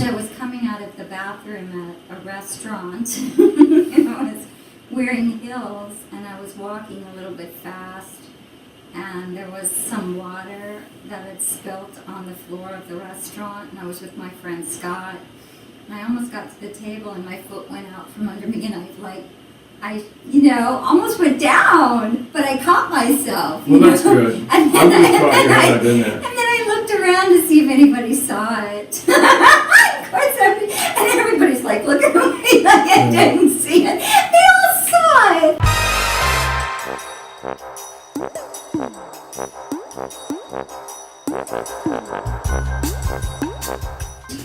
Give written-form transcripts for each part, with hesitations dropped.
I was coming out of the bathroom at a restaurant, and I was wearing heels, and I was walking a little bit fast, and there was some water that had spilt on the floor of the restaurant, and I was with my friend Scott, and I almost got to the table, and my foot went out from under me, and I almost went down, but I caught myself. Well, that's good. And I would have thought you had that in there. And then I looked around to see if anybody saw it. Of course, and everybody's like looking at me like I didn't see it. They all saw it.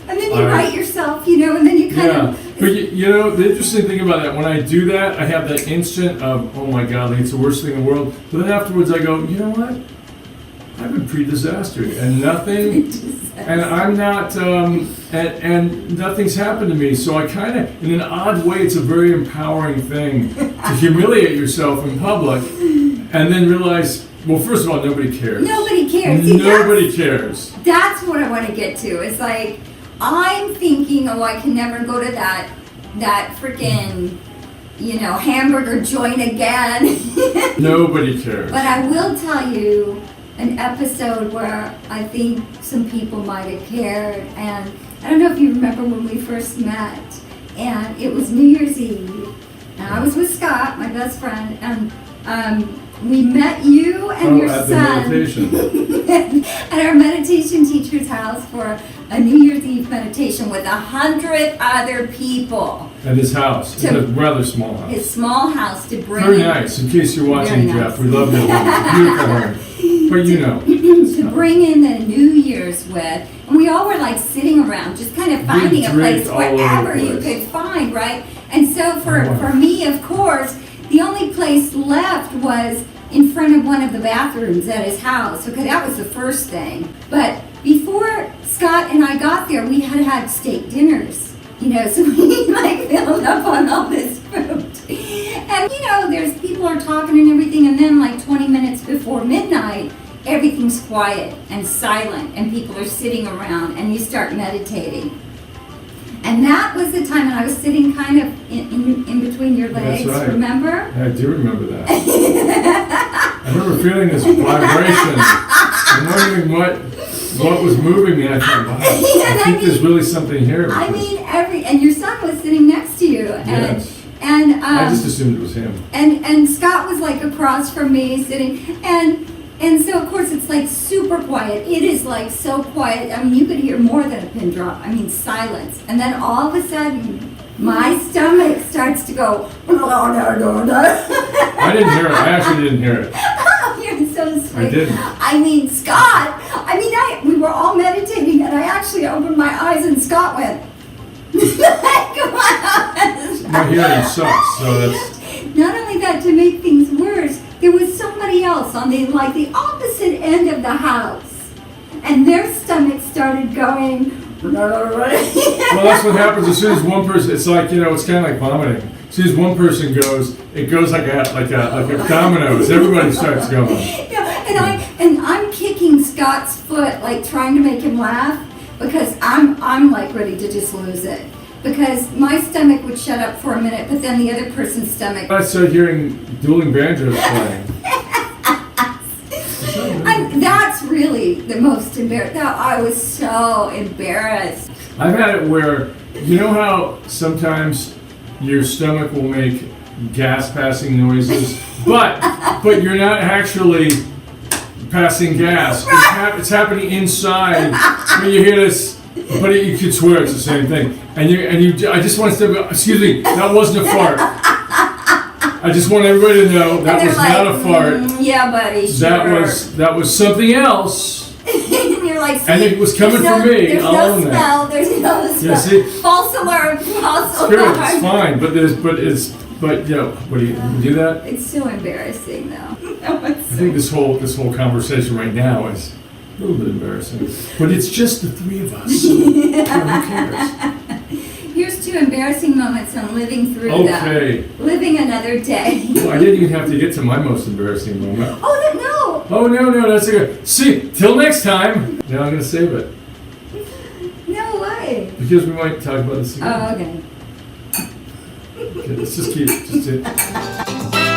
And then you write yourself, and then you kind of... But the interesting thing about that, when I do that, I have that instant of, oh my God, it's the worst thing in the world. But then afterwards I go, you know what? I've been pre-disastered and nothing, and I'm not, and nothing's happened to me. So I kind of, in an odd way, it's a very empowering thing to humiliate yourself in public and then realize, well, first of all, nobody cares. Nobody cares. See, nobody cares. That's what I want to get to. It's like, I'm thinking, I can never go to that freaking, hamburger joint again. Nobody cares. But I will tell you an episode where I think some people might have cared. And I don't know if you remember when we first met. And it was New Year's Eve. And I was with Scott, my best friend. And we met you and your at son the meditation. at our meditation teacher's house for a New Year's Eve meditation with 100 other people. At his house. It's a rather small house. His small house to bring. Very nice. In case you're watching, Jeff, we love your beautiful home. But to bring in the New Year's with, and we all were like sitting around, just kind of finding a place wherever you could find, right? And so for me, of course, the only place left was in front of one of the bathrooms at his house. Okay, that was the first thing. But before Scott and I got there, we had steak dinners. So we filled up on all this food. And there's people are talking and everything, and then 20 minutes before midnight, everything's quiet and silent, and people are sitting around, and you start meditating. And that was the time, and I was sitting kind of in between your legs. That's right. Remember? I do remember that. I remember feeling this vibration. I'm wondering what was moving me. I thought, wow, I think there's really something here. And your son was sitting next to you. And I just assumed it was him. And Scott was across from me sitting, and so of course it's super quiet. It is so quiet. I mean, you could hear more than a pin drop. I mean, silence. And then all of a sudden, my stomach starts to go. I didn't hear it. I actually didn't hear it. You're so sweet. I didn't. I mean, Scott. We were all meditating, and I actually opened my eyes, and Scott went. Come on. My hearing sucks, so that's... Not only that, to make things worse, there was somebody else on the opposite end of the house, and their stomach started going. Well, that's what happens as soon as one person. It's it's kind of like vomiting. As soon as one person goes, it goes like a dominoes. Everybody starts going. Yeah, and I'm kicking Scott's foot, trying to make him laugh, because I'm ready to just lose it. Because my stomach would shut up for a minute, but then the other person's stomach... I started hearing dueling banjos playing. That's really the most embarrassing. I was so embarrassed. I've had it where, how sometimes your stomach will make gas passing noises, but you're not actually passing gas. Right. It's happening inside. When you hear this, but you could swear it's the same thing. And I just want to say, excuse me, that wasn't a fart. I just want everybody to know that was not a fart. Yeah, buddy. Sure. That was something else. And you're like, and it was coming from me. There's no smell. There's no smell. Yeah, see, false alarm. False alarm. It's fine, what do you do that? It's so embarrassing, though. I think this whole conversation right now is a little bit embarrassing, but it's just the three of us. So who cares? Here's 2 embarrassing moments on living through them. Living another day. Well, I didn't even have to get to my most embarrassing moment. Oh, no, that's okay. See, till next time. Now I'm going to save it. No way. Why? Because we might talk about this again. Oh, okay. Okay, let's just keep it.